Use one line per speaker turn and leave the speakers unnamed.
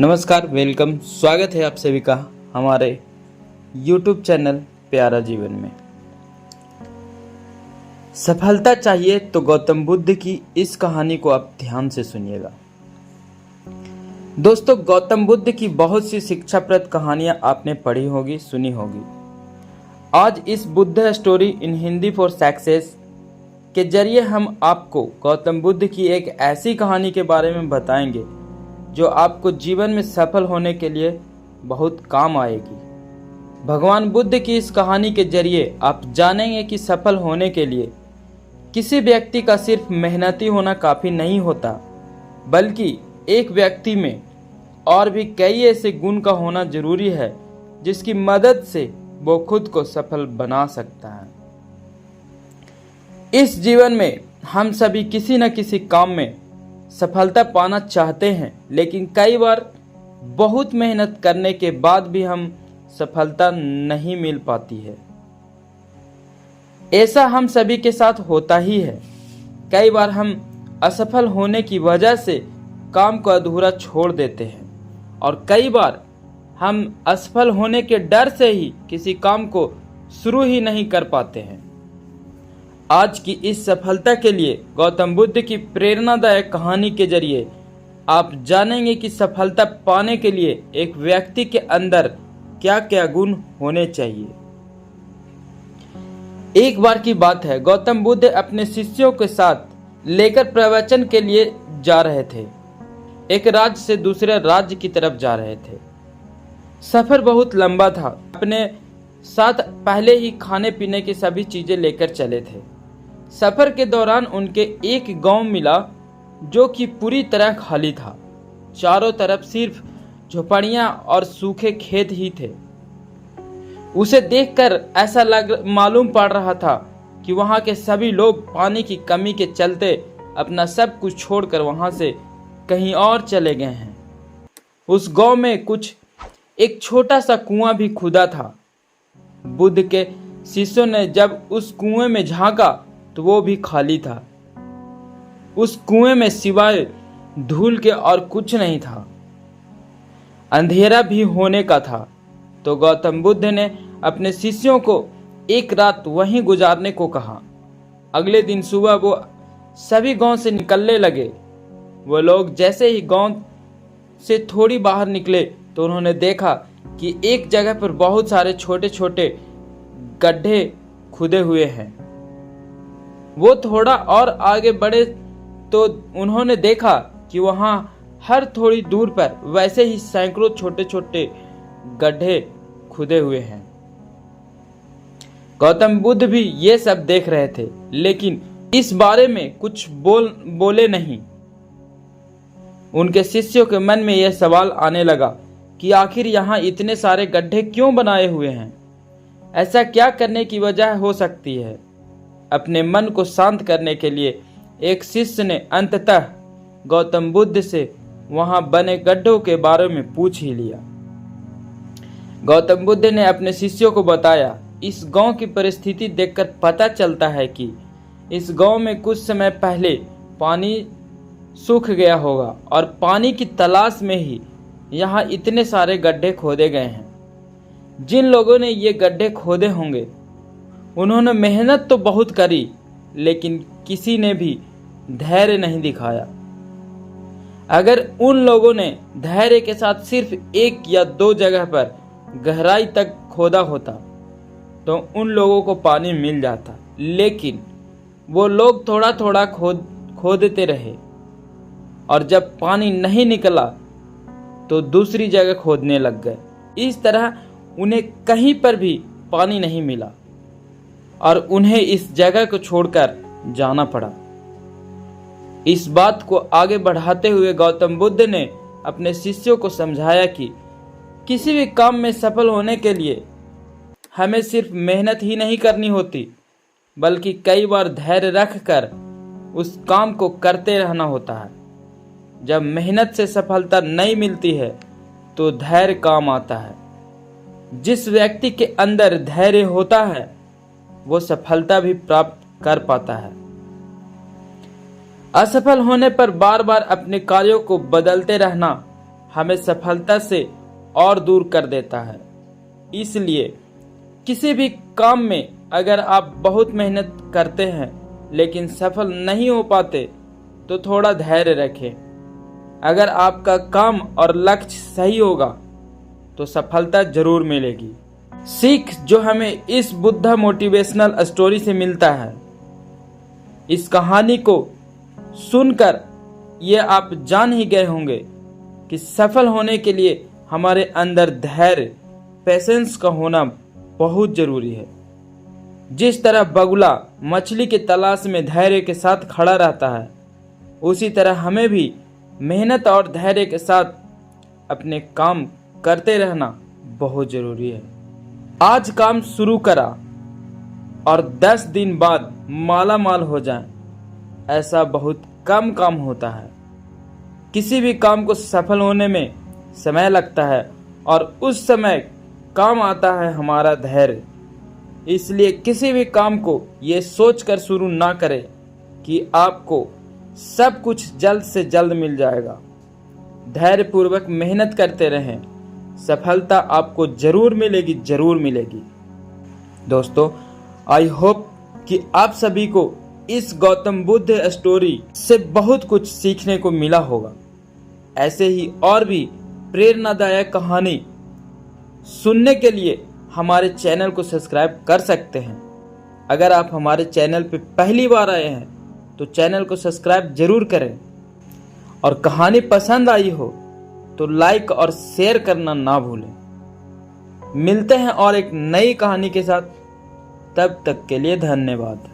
नमस्कार, वेलकम। स्वागत है आप सभी का हमारे YouTube चैनल प्यारा जीवन में। सफलता चाहिए तो गौतम बुद्ध की इस कहानी को आप ध्यान से सुनिएगा। दोस्तों, गौतम बुद्ध की बहुत सी शिक्षाप्रद कहानियां आपने पढ़ी होगी, सुनी होगी। आज इस Buddha story in Hindi for success के जरिए हम आपको गौतम बुद्ध की एक ऐसी कहानी के बारे में बताएंगे जो आपको जीवन में सफल होने के लिए बहुत काम आएगी। भगवान बुद्ध की इस कहानी के जरिए आप जानेंगे कि सफल होने के लिए किसी व्यक्ति का सिर्फ मेहनती होना काफ़ी नहीं होता, बल्कि एक व्यक्ति में और भी कई ऐसे गुण का होना जरूरी है जिसकी मदद से वो खुद को सफल बना सकता है। इस जीवन में हम सभी किसी न किसी काम में सफलता पाना चाहते हैं, लेकिन कई बार बहुत मेहनत करने के बाद भी हम सफलता नहीं मिल पाती है। ऐसा हम सभी के साथ होता ही है। कई बार हम असफल होने की वजह से काम को अधूरा छोड़ देते हैं और कई बार हम असफल होने के डर से ही किसी काम को शुरू ही नहीं कर पाते हैं। आज की इस सफलता के लिए गौतम बुद्ध की प्रेरणादायक कहानी के जरिए आप जानेंगे कि सफलता पाने के लिए एक व्यक्ति के अंदर क्या क्या गुण होने चाहिए। एक बार की बात है, गौतम बुद्ध अपने शिष्यों के साथ लेकर प्रवचन के लिए जा रहे थे। एक राज्य से दूसरे राज्य की तरफ जा रहे थे। सफर बहुत लंबा था। अपने साथ पहले ही खाने पीने की सभी चीजें लेकर चले थे। सफर के दौरान उनके एक गांव मिला जो कि पूरी तरह खाली था। चारों तरफ सिर्फ झोपड़ियां और सूखे खेत ही थे। उसे देखकर ऐसा मालूम पड़ रहा था कि वहां के सभी लोग पानी की कमी के चलते अपना सब कुछ छोड़कर वहां से कहीं और चले गए हैं। उस गांव में एक छोटा सा कुआं भी खुदा था। बुद्ध के शिष्यों ने जब उस कुएं में झांका तो वो भी खाली था। उस कुएं में सिवाय धूल के और कुछ नहीं था। अंधेरा भी होने का था। तो गौतम बुद्ध ने अपने शिष्यों को एक रात वहीं गुजारने को कहा। अगले दिन सुबह वो सभी गांव से निकलने लगे। वो लोग जैसे ही गांव से थोड़ी बाहर निकले तो उन्होंने देखा कि एक जगह पर बहुत सारे छोटे छोटे गड्ढे खुदे हुए हैं। वो थोड़ा और आगे बढ़े तो उन्होंने देखा कि वहां हर थोड़ी दूर पर वैसे ही सैकड़ों छोटे छोटे गड्ढे खुदे हुए हैं। गौतम बुद्ध भी ये सब देख रहे थे, लेकिन इस बारे में कुछ बोले नहीं। उनके शिष्यों के मन में यह सवाल आने लगा कि आखिर यहाँ इतने सारे गड्ढे क्यों बनाए हुए हैं? ऐसा क्या करने की वजह हो सकती है? अपने मन को शांत करने के लिए एक शिष्य ने अंततः गौतम बुद्ध से वहां बने गड्ढों के बारे में पूछ ही लिया। गौतम बुद्ध ने अपने शिष्यों को बताया, इस गांव की परिस्थिति देखकर पता चलता है कि इस गांव में कुछ समय पहले पानी सूख गया होगा और पानी की तलाश में ही यहाँ इतने सारे गड्ढे खोदे गए हैं। जिन लोगों ने ये गड्ढे खोदे होंगे उन्होंने मेहनत तो बहुत करी, लेकिन किसी ने भी धैर्य नहीं दिखाया। अगर उन लोगों ने धैर्य के साथ सिर्फ एक या दो जगह पर गहराई तक खोदा होता तो उन लोगों को पानी मिल जाता, लेकिन वो लोग थोड़ा थोड़ा खोदते रहे और जब पानी नहीं निकला तो दूसरी जगह खोदने लग गए। इस तरह उन्हें कहीं पर भी पानी नहीं मिला और उन्हें इस जगह को छोड़कर जाना पड़ा। इस बात को आगे बढ़ाते हुए गौतम बुद्ध ने अपने शिष्यों को समझाया कि किसी भी काम में सफल होने के लिए हमें सिर्फ मेहनत ही नहीं करनी होती, बल्कि कई बार धैर्य रखकर उस काम को करते रहना होता है। जब मेहनत से सफलता नहीं मिलती है तो धैर्य काम आता है। जिस व्यक्ति के अंदर धैर्य होता है वो सफलता भी प्राप्त कर पाता है। असफल होने पर बार बार अपने कार्यों को बदलते रहना हमें सफलता से और दूर कर देता है। इसलिए किसी भी काम में अगर आप बहुत मेहनत करते हैं लेकिन सफल नहीं हो पाते तो थोड़ा धैर्य रखें। अगर आपका काम और लक्ष्य सही होगा तो सफलता जरूर मिलेगी। सीख जो हमें इस बुद्धा मोटिवेशनल स्टोरी से मिलता है, इस कहानी को सुनकर ये आप जान ही गए होंगे कि सफल होने के लिए हमारे अंदर धैर्य, पेशेंस का होना बहुत जरूरी है। जिस तरह बगुला मछली की तलाश में धैर्य के साथ खड़ा रहता है, उसी तरह हमें भी मेहनत और धैर्य के साथ अपने काम करते रहना बहुत जरूरी है। आज काम शुरू करा और 10 दिन बाद माला माल हो जाए, ऐसा बहुत कम काम होता है। किसी भी काम को सफल होने में समय लगता है और उस समय काम आता है हमारा धैर्य। इसलिए किसी भी काम को ये सोचकर शुरू ना करें कि आपको सब कुछ जल्द से जल्द मिल जाएगा। धैर्यपूर्वक मेहनत करते रहें, सफलता आपको जरूर मिलेगी, जरूर मिलेगी। दोस्तों, आई होप कि आप सभी को इस गौतम बुद्ध स्टोरी से बहुत कुछ सीखने को मिला होगा। ऐसे ही और भी प्रेरणादायक कहानी सुनने के लिए हमारे चैनल को सब्सक्राइब कर सकते हैं। अगर आप हमारे चैनल पर पहली बार आए हैं तो चैनल को सब्सक्राइब जरूर करें और कहानी पसंद आई हो तो लाइक और शेयर करना ना भूलें। मिलते हैं और एक नई कहानी के साथ, तब तक के लिए धन्यवाद।